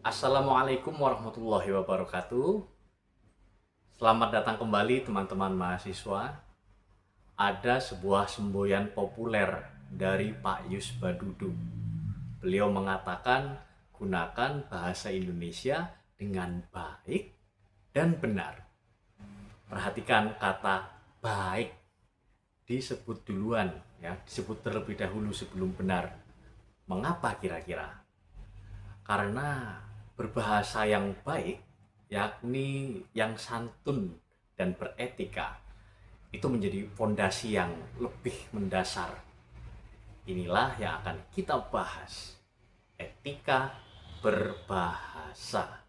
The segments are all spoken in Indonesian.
Assalamualaikum warahmatullahi wabarakatuh. Selamat datang kembali teman-teman mahasiswa. Ada sebuah semboyan populer dari Pak Yus Badudu. Beliau mengatakan gunakan bahasa Indonesia dengan baik dan benar. Perhatikan kata baik disebut duluan, ya, disebut terlebih dahulu sebelum benar. Mengapa kira-kira? Karena berbahasa yang baik, yakni yang santun dan beretika, itu menjadi fondasi yang lebih mendasar. Inilah yang akan kita bahas, etika berbahasa.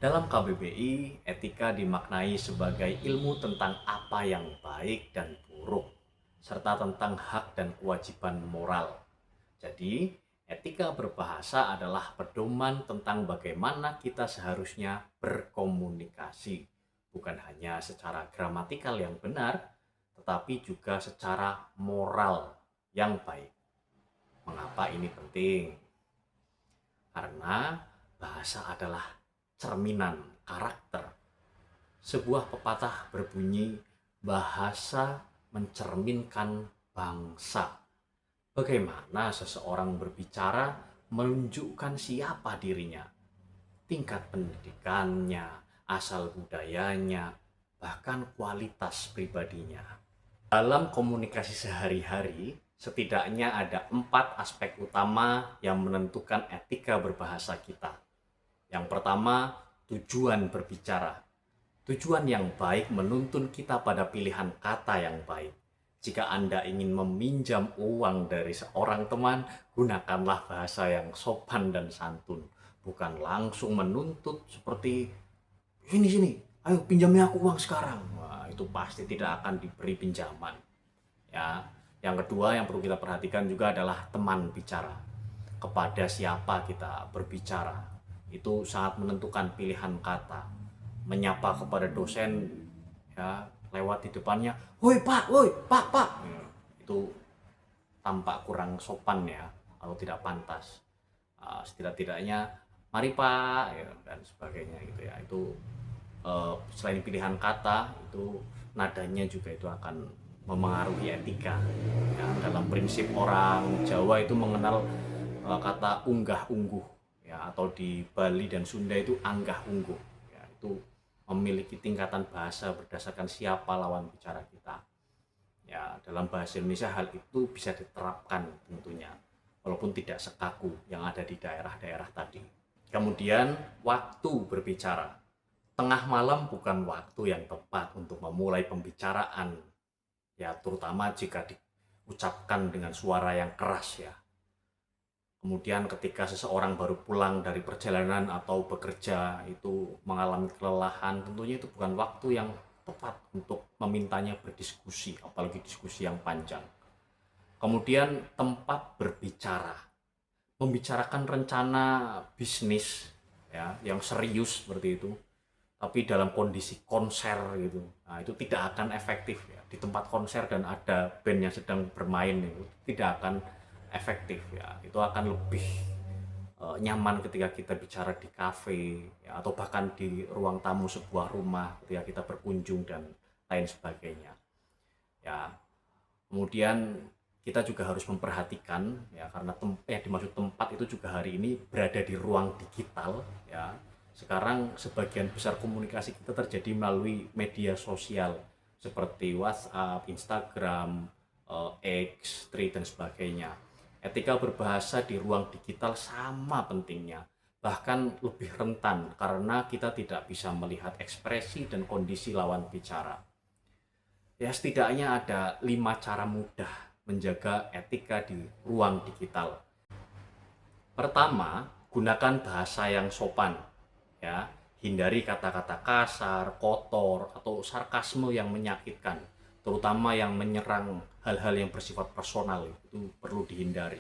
Dalam KBBI, etika dimaknai sebagai ilmu tentang apa yang baik dan buruk, serta tentang hak dan kewajiban moral. Jadi, etika berbahasa adalah pedoman tentang bagaimana kita seharusnya berkomunikasi, bukan hanya secara gramatikal yang benar, tetapi juga secara moral yang baik. Mengapa ini penting? Karena bahasa adalah cerminan karakter. Sebuah pepatah berbunyi, bahasa mencerminkan bangsa. Bagaimana seseorang berbicara menunjukkan siapa dirinya, tingkat pendidikannya, asal budayanya, bahkan kualitas pribadinya. Dalam komunikasi sehari-hari, setidaknya ada 4 aspek utama yang menentukan etika berbahasa kita. Yang pertama, tujuan berbicara. Tujuan yang baik menuntun kita pada pilihan kata yang baik. Jika Anda ingin meminjam uang dari seorang teman, gunakanlah bahasa yang sopan dan santun. Bukan langsung menuntut seperti, sini, ayo pinjamnya aku uang sekarang. Wah, itu pasti tidak akan diberi pinjaman. Ya, yang kedua yang perlu kita perhatikan juga adalah teman bicara. Kepada siapa kita berbicara, itu sangat menentukan pilihan kata. Menyapa kepada dosen, ya, lewat di depannya, woi pak, itu tampak kurang sopan, ya, atau tidak pantas. Setidak-tidaknya mari pak, ya, dan sebagainya gitu, ya. Itu selain pilihan kata, itu nadanya juga itu akan memengaruhi etika, ya. Dalam prinsip orang Jawa itu mengenal kata unggah ungguh, ya, atau di Bali dan Sunda itu anggah ungguh, ya. Itu memiliki tingkatan bahasa berdasarkan siapa lawan bicara kita. Ya, dalam bahasa Indonesia hal itu bisa diterapkan tentunya, walaupun tidak sekaku yang ada di daerah-daerah tadi. Kemudian, waktu berbicara. Tengah malam bukan waktu yang tepat untuk memulai pembicaraan, ya, terutama jika diucapkan dengan suara yang keras, ya. Kemudian ketika seseorang baru pulang dari perjalanan atau bekerja itu mengalami kelelahan, tentunya itu bukan waktu yang tepat untuk memintanya berdiskusi, apalagi diskusi yang panjang. Kemudian tempat berbicara, membicarakan rencana bisnis, ya, yang serius seperti itu, tapi dalam kondisi konser gitu, nah itu tidak akan efektif, ya. Di tempat konser dan ada band yang sedang bermain, itu tidak akan efektif, ya. Itu akan lebih nyaman ketika kita bicara di kafe, ya, atau bahkan di ruang tamu sebuah rumah ketika kita berkunjung dan lain sebagainya, ya. Kemudian kita juga harus memperhatikan, ya, karena dimaksud tempat itu juga hari ini berada di ruang digital, ya. Sekarang sebagian besar komunikasi kita terjadi melalui media sosial seperti WhatsApp, Instagram, X, Threads dan sebagainya. Etika berbahasa di ruang digital sama pentingnya, bahkan lebih rentan karena kita tidak bisa melihat ekspresi dan kondisi lawan bicara. Ya, setidaknya ada 5 cara mudah menjaga etika di ruang digital. Pertama, gunakan bahasa yang sopan, ya. Hindari kata-kata kasar, kotor, atau sarkasme yang menyakitkan, terutama yang menyerang hal-hal yang bersifat personal, itu perlu dihindari.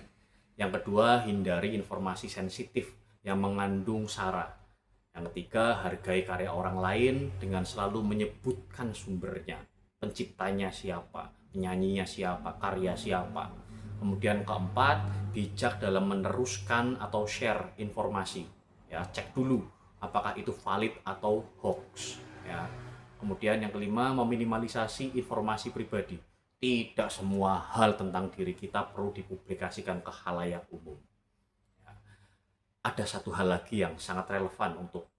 Yang kedua, hindari informasi sensitif yang mengandung sara. Yang ketiga, hargai karya orang lain dengan selalu menyebutkan sumbernya, penciptanya siapa, penyanyinya siapa, karya siapa. Kemudian keempat, bijak dalam meneruskan atau share informasi. Ya, cek dulu apakah itu valid atau hoax. Ya. Kemudian yang kelima, meminimalisasi informasi pribadi. Tidak semua hal tentang diri kita perlu dipublikasikan ke khalayak umum. Ya. Ada satu hal lagi yang sangat relevan untuk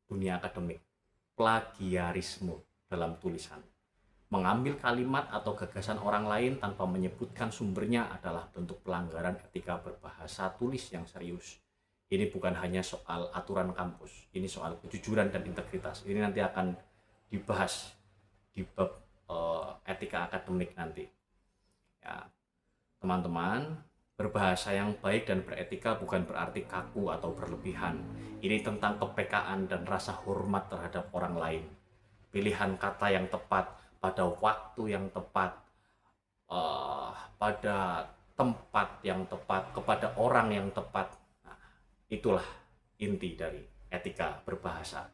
dunia akademik, plagiarisme dalam tulisan. Mengambil kalimat atau gagasan orang lain tanpa menyebutkan sumbernya adalah bentuk pelanggaran etika berbahasa tulis yang serius. Ini bukan hanya soal aturan kampus, ini soal kejujuran dan integritas. Ini nanti akan dibahas di bab etika akademik nanti. Ya, teman-teman, berbahasa yang baik dan beretika bukan berarti kaku atau berlebihan. Ini tentang kepekaan dan rasa hormat terhadap orang lain. Pilihan kata yang tepat pada waktu yang tepat, pada tempat yang tepat, kepada orang yang tepat. Nah, itulah inti dari etika berbahasa.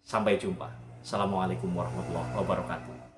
Sampai jumpa. Assalamualaikum warahmatullahi wabarakatuh.